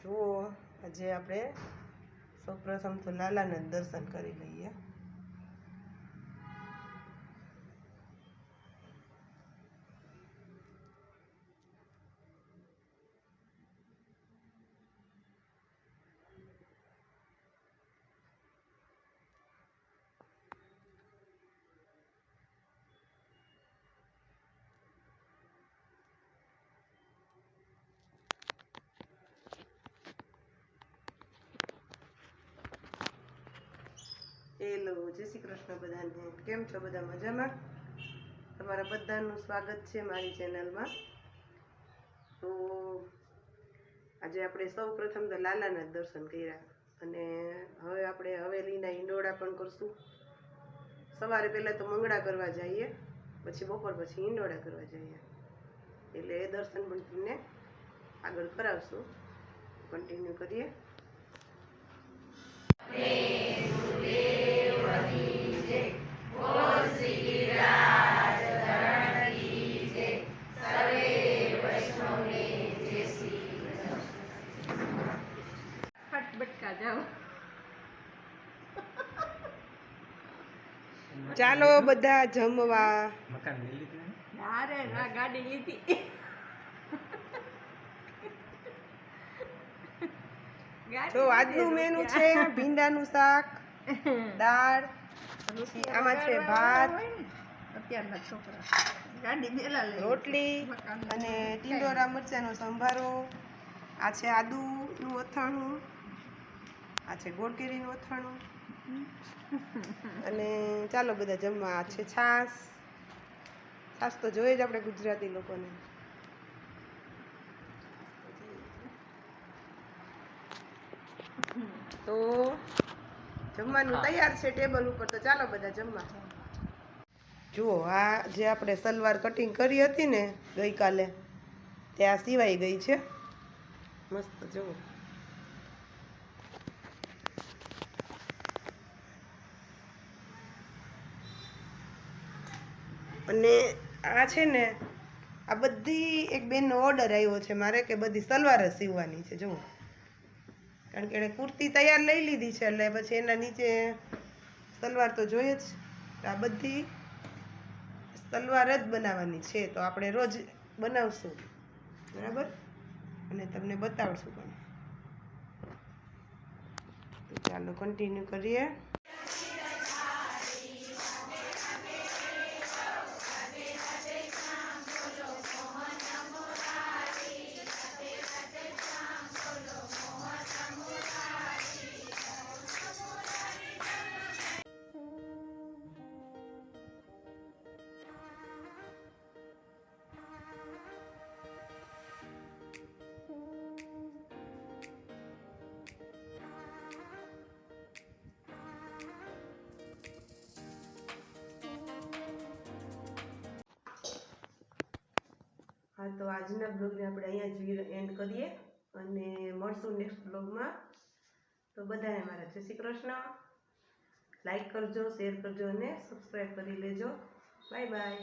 જુઓ આજે આપણે સૌપ્રથમ તો લાલાના દર્શન કરી લઈએ. હેલો, જય શ્રી કૃષ્ણ બધાને. કેમ છો બધા? મજામાં? તમારા બધાનું સ્વાગત છે મારી ચેનલમાં. તો આજે આપણે સૌ પ્રથમ તો લાલાના દર્શન કર્યા અને હવે આપણે હવેલીના હિંડોળા પણ કરશું. સવારે પહેલાં તો મંગળા કરવા જઈએ, પછી બપોર પછી હિંડોળા કરવા જઈએ, એટલે એ દર્શન પણ તમને આગળ કરાવશું. કન્ટિન્યુ કરીએ. ચાલો બધા જમવા. ગાડી લીધી. જો આજનું મેનુ છે ભીંડાનું શાક, દાળ, આમાં છે ભાત, અત્યારના છોકરા રોટલી અને ટીંડોરા મરચાંનો સંભારો. આ છે આદુનું અથાણું, આ છે ગોળકેરીનું અથાણું અને ચાલો બધા જમવા. આ છે છાશ. છાશ તો જોઈએ જ આપણે ગુજરાતી લોકોને. તો જમવાનું તૈયાર છે ટેબલ ઉપર, તો ચાલો બધા જમવા. જુઓ, આ જે આપણે સલવાર કટિંગ કરી હતી ને ગઈકાલે, તે આ સિવાય ગઈ છે મસ્ત. જુઓ, અને આ છે ને આ બધી એક બેનનો ઓર્ડર આવ્યો છે મારે કે બધી સલવાર જ સીવવાની છે. જુઓ, કારણ કે એણે કુર્તી તૈયાર લઈ લીધી છે એટલે પછી એના નીચે સલવાર તો જોઈએ જ. આ બધી સલવાર જ બનાવવાની છે, તો આપણે રોજ બનાવશું, બરાબર, અને તમને બતાવશું પણ. તો ચાલો કન્ટિન્યુ કરીએ. હા, તો આજના બ્લોગને આપણે અહીંયા જ એન્ડ કરીએ અને મળશું નેક્સ્ટ બ્લોગમાં. તો બધાને મારા જય શ્રી કૃષ્ણ. લાઈક કરજો, શેર કરજો અને સબસ્ક્રાઈબ કરી લેજો. Bye bye.